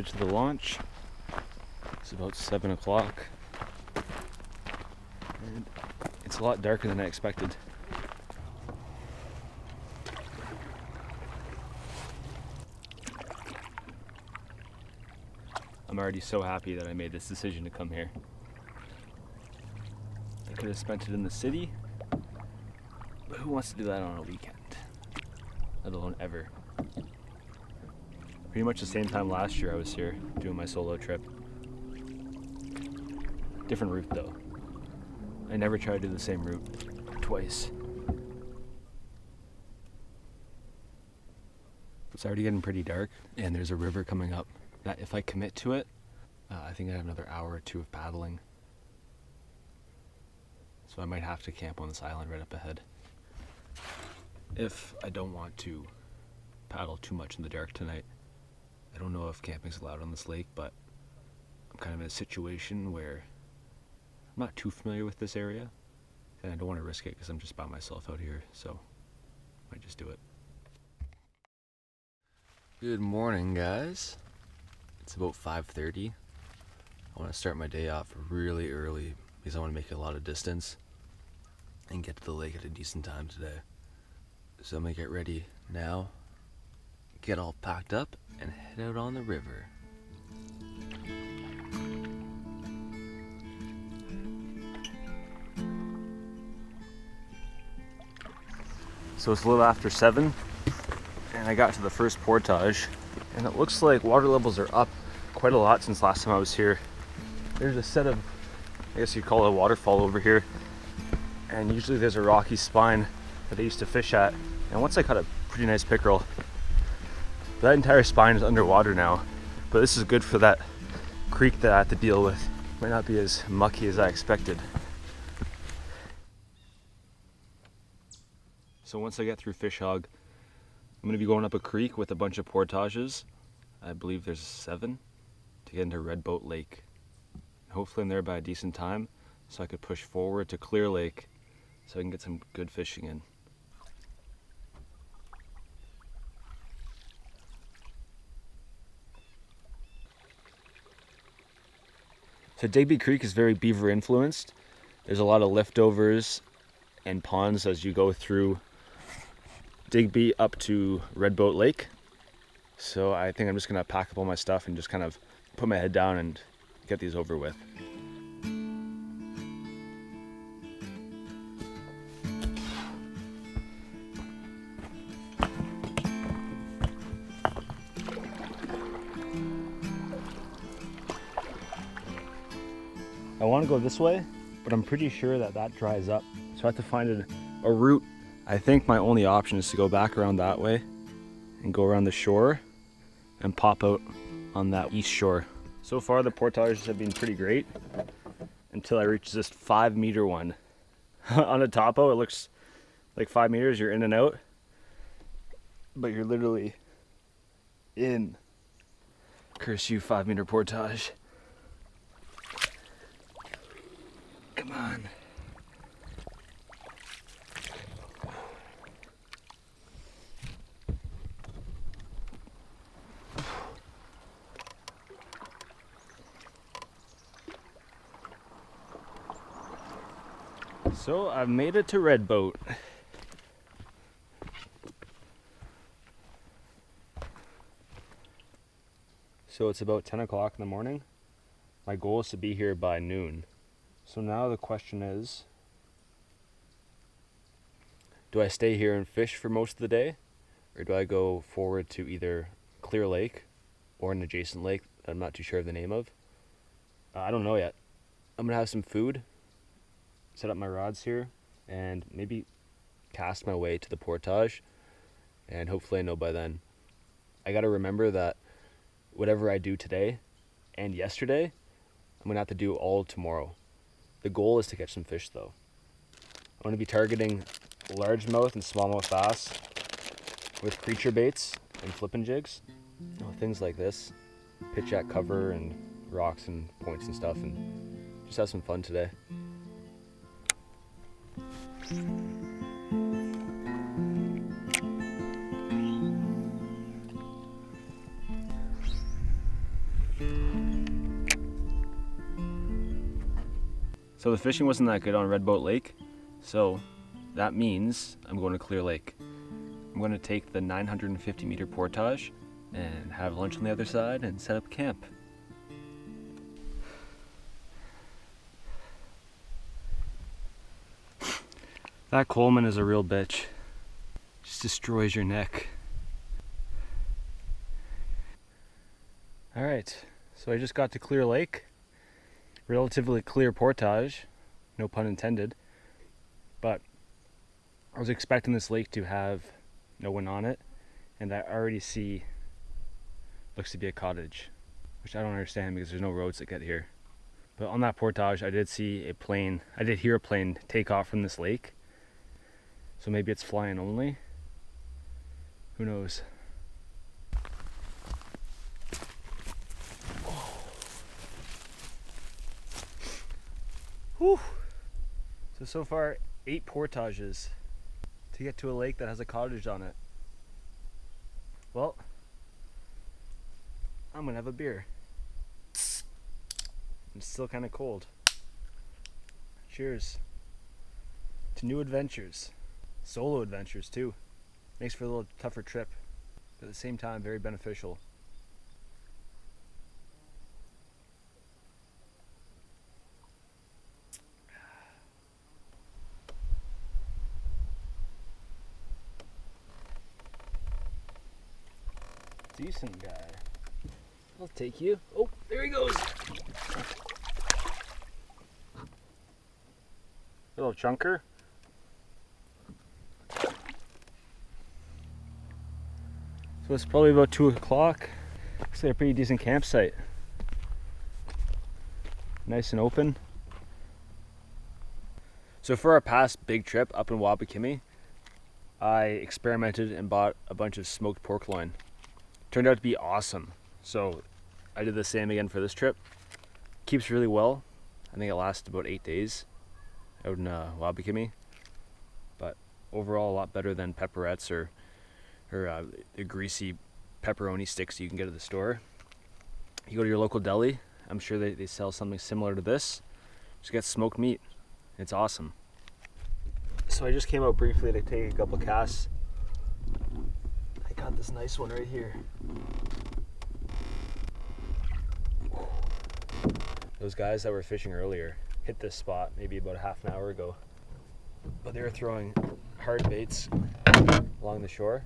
it to the launch. It's about 7 o'clock. And it's a lot darker than I expected. I'm already so happy that I made this decision to come here. I could have spent it in the city, but who wants to do that on a weekend? Let alone ever. Pretty much the same time last year I was here doing my solo trip. Different route though. I never try to do the same route twice. It's already getting pretty dark and there's a river coming up that if I commit to it, I think I have another hour or two of paddling. So I might have to camp on this island right up ahead. If I don't want to paddle too much in the dark tonight. I don't know if camping's allowed on this lake, but I'm kind of in a situation where I'm not too familiar with this area and I don't want to risk it because I'm just by myself out here, so I might just do it. Good morning, guys. It's about 5:30. I want to start my day off really early because I want to make a lot of distance and get to the lake at a decent time today. So I'm gonna get ready now, get all packed up, and head out on the river. So it's a little after 7 and I got to the first portage and it looks like water levels are up quite a lot since last time I was here. There's a set of, I guess you'd call it a waterfall over here, and usually there's a rocky spine that I used to fish at, and once I caught a pretty nice pickerel. That entire spine is underwater now, but this is good for that creek that I have to deal with. Might not be as mucky as I expected. So once I get through Fish Hog, I'm gonna be going up a creek with a bunch of portages. I believe there's 7 to get into Red Boat Lake. Hopefully I'm there by a decent time so I could push forward to Clear Lake so I can get some good fishing in. So Digby Creek is very beaver influenced. There's a lot of liftovers and ponds as you go through Digby up to Red Boat Lake. So I think I'm just gonna pack up all my stuff and just kind of put my head down and get these over with. I want to go this way, but I'm pretty sure that that dries up. So I have to find a route. I think my only option is to go back around that way and go around the shore and pop out on that east shore. So far the portages have been pretty great until I reach this 5-meter one. On a topo it looks like 5 meters, you're in and out, but you're literally in. Curse you, 5-meter portage. Come on. So I've made it to Red Boat. So it's about 10 o'clock in the morning. My goal is to be here by noon. So now the question is, do I stay here and fish for most of the day? Or do I go forward to either Clear Lake or an adjacent lake that I'm not too sure of the name of? I don't know yet. I'm gonna have some food, set up my rods here, and maybe cast my way to the portage, and hopefully I know by then. I gotta remember that whatever I do today and yesterday, I'm gonna have to do all tomorrow. The goal is to catch some fish though. I'm gonna be targeting largemouth and smallmouth bass with creature baits and flippin' jigs. Things like this. Pitch at cover and rocks and points and stuff, and just have some fun today. So the fishing wasn't that good on Red Boat Lake, so that means I'm going to Clear Lake. I'm going to take the 950 meter portage and have lunch on the other side and set up camp. That Coleman is a real bitch. Just destroys your neck. Alright, so I just got to Clear Lake. Relatively clear portage, no pun intended. But I was expecting this lake to have no one on it, and I already see looks to be a cottage, which I don't understand because there's no roads that get here. But on that portage I did see a plane, I did hear a plane take off from this lake. So maybe it's flying only. Who knows? Whew. So far 8 portages to get to a lake that has a cottage on it. Well, I'm gonna have a beer. It's still kind of cold. Cheers to new adventures. Solo adventures too. Makes for a little tougher trip, but at the same time very beneficial. Decent guy. I'll take you. Oh, there he goes. Little chunker. So it's probably about 2 o'clock. Looks like a pretty decent campsite. Nice and open. So for our past big trip up in Wabakimi, I experimented and bought a bunch of smoked pork loin. Turned out to be awesome. So I did the same again for this trip. Keeps really well. I think it lasts about 8 days out in Wabakimi. But overall a lot better than pepperettes or the greasy pepperoni sticks you can get at the store. You go to your local deli, I'm sure they sell something similar to this. Just get smoked meat. It's awesome. So I just came out briefly to take a couple casts. I got this nice one right here. Those guys that were fishing earlier hit this spot maybe about a half an hour ago. But they were throwing hard baits along the shore.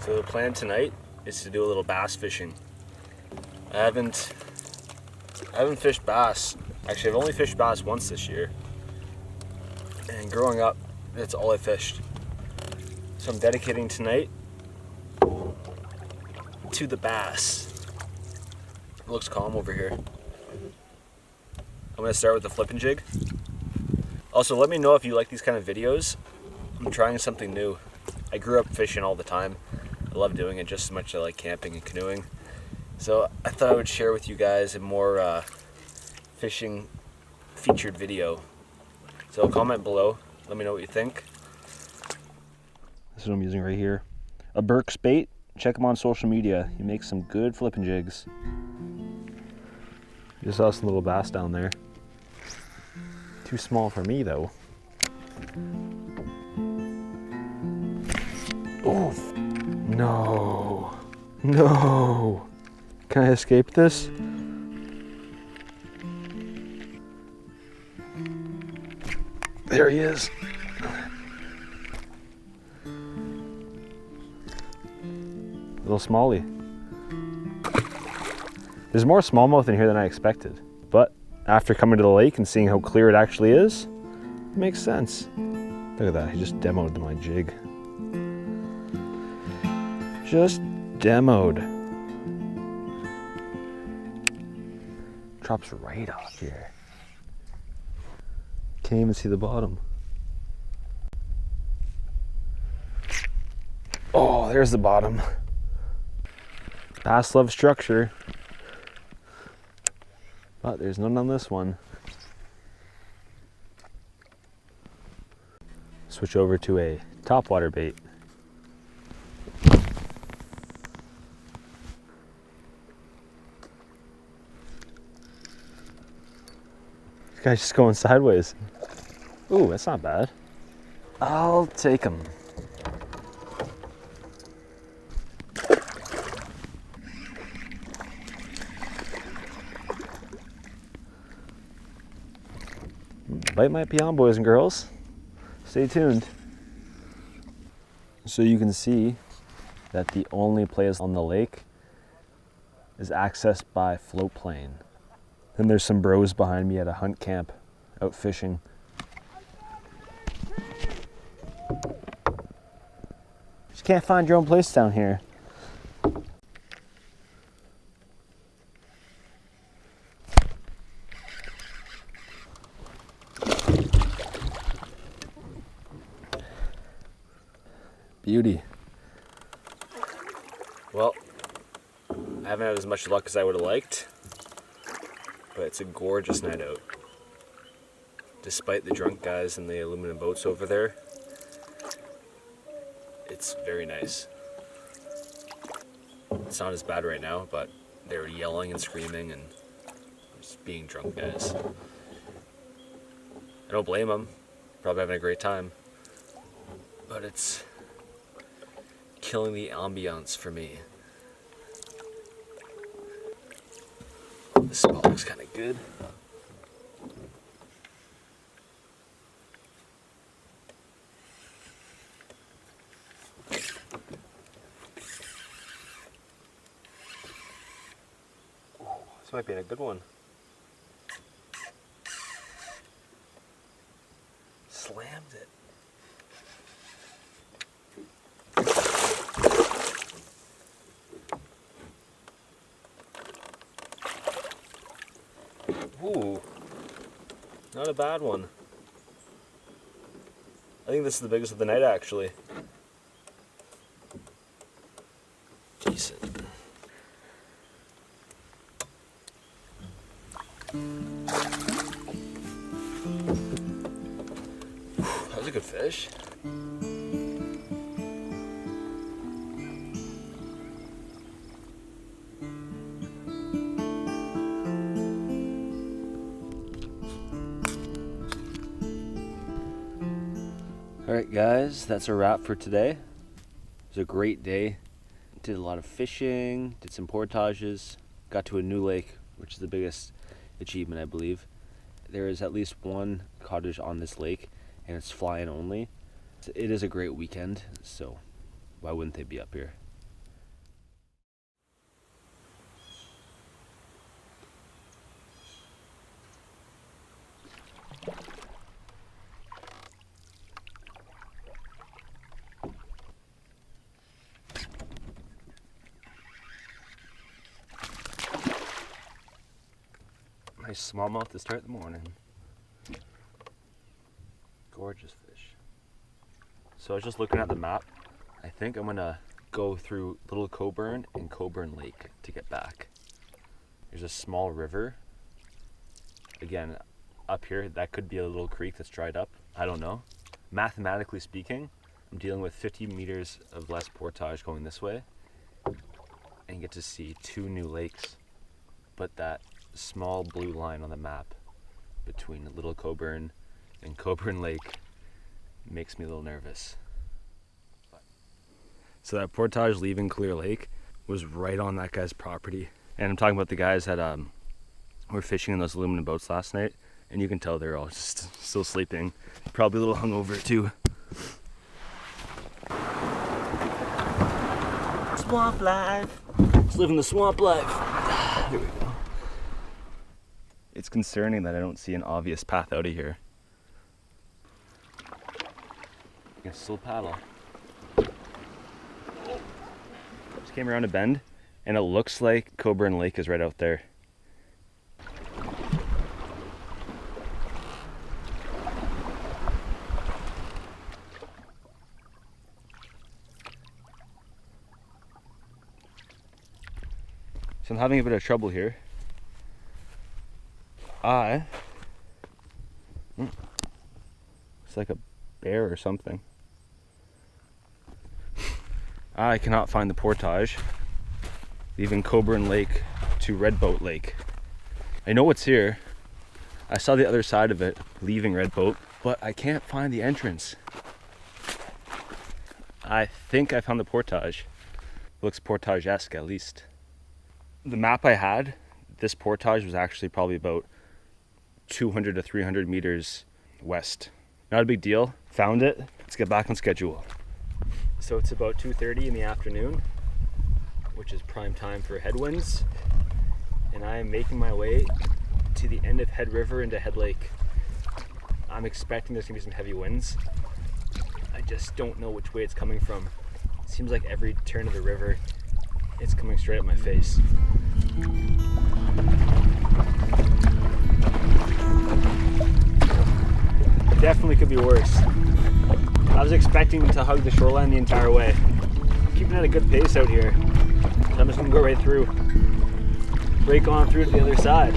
So the plan tonight is to do a little bass fishing. I haven't fished bass. Actually, I've only fished bass once this year. And growing up, that's all I fished. So I'm dedicating tonight to the bass. It looks calm over here. I'm gonna start with the flipping jig. Also, let me know if you like these kind of videos. I'm trying something new. I grew up fishing all the time. I love doing it just as much as I like camping and canoeing. So I thought I would share with you guys a more fishing featured video. So comment below, let me know what you think. This is what I'm using right here. A Burke's bait. Check him on social media. He makes some good flipping jigs. Just saw some little bass down there. Too small for me though. Oh, no. No. Can I escape this? There he is. Little smallie. There's more smallmouth in here than I expected, but after coming to the lake and seeing how clear it actually is, it makes sense. Look at that, he just demoed my jig. Just demoed. Drops right off here. Can't even see the bottom. Oh, there's the bottom. Bass love structure. But there's none on this one. Switch over to a topwater bait. Guy's just going sideways. Ooh, that's not bad. I'll take him. Bite might be on, boys and girls. Stay tuned. So you can see that the only place on the lake is accessed by float plane. Then there's some bros behind me at a hunt camp out fishing. Just can't find your own place down here. Beauty. Well, I haven't had as much luck as I would have liked, but it's a gorgeous night out. Despite the drunk guys and the aluminum boats over there, it's very nice. It's not as bad right now, but they were yelling and screaming and just being drunk guys. I don't blame them, probably having a great time, but it's killing the ambiance for me. This spot looks kind of good. This might be a good one. Slammed it. Ooh, not a bad one. I think this is the biggest of the night, actually. Decent. That was a good fish. Alright guys, that's a wrap for today. It was a great day. Did a lot of fishing, did some portages, got to a new lake, which is the biggest achievement I believe. There is at least one cottage on this lake and it's fly-in only. It is a great weekend, so why wouldn't they be up here? Nice smallmouth to start the morning. Gorgeous fish. So I was just looking at the map. I think I'm gonna go through Little Coburn and Coburn Lake to get back. There's a small river. Again, up here, that could be a little creek that's dried up. I don't know. Mathematically speaking, I'm dealing with 50 meters of less portage going this way and get to see two new lakes. But that small blue line on the map between Little Coburn and Coburn Lake makes me a little nervous. So that portage leaving Clear Lake was right on that guy's property. And I'm talking about the guys that were fishing in those aluminum boats last night, and you can tell they're all just still sleeping. Probably a little hungover too. Swamp life. Just living the swamp life. Here we go. It's concerning that I don't see an obvious path out of here. I can still paddle. Just came around a bend and it looks like Coburn Lake is right out there. So I'm having a bit of trouble here. It's like a bear or something. I cannot find the portage leaving Coburn Lake to Redboat Lake. I know it's here. I saw the other side of it leaving Red Boat, but I can't find the entrance. I think I found the portage. Looks portage-esque at least. The map I had, this portage was actually probably about 200 to 300 meters west. Not a big deal. Found it. Let's get back on schedule. So it's about 2:30 in the afternoon, which is prime time for headwinds. And I am making my way to the end of Head River into Head Lake. I'm expecting there's gonna be some heavy winds. I just don't know which way it's coming from. It seems like every turn of the river, it's coming straight at my face. Definitely could be worse. I was expecting to hug the shoreline the entire way. I'm keeping at a good pace out here. So I'm just gonna go right through. Break on through to the other side.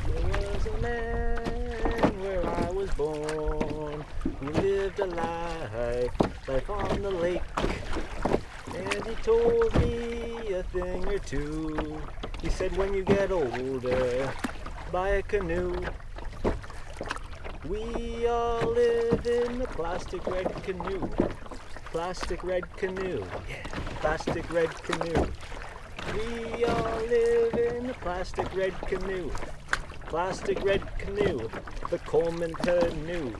There was a man where I was born. He lived a life on the lake. And he told me a thing or two. He said when you get older, buy a canoe. We all live in a plastic red canoe. Plastic red canoe. Yeah, plastic red canoe. We all live in a plastic red canoe. Plastic red canoe. The Coleman canoe.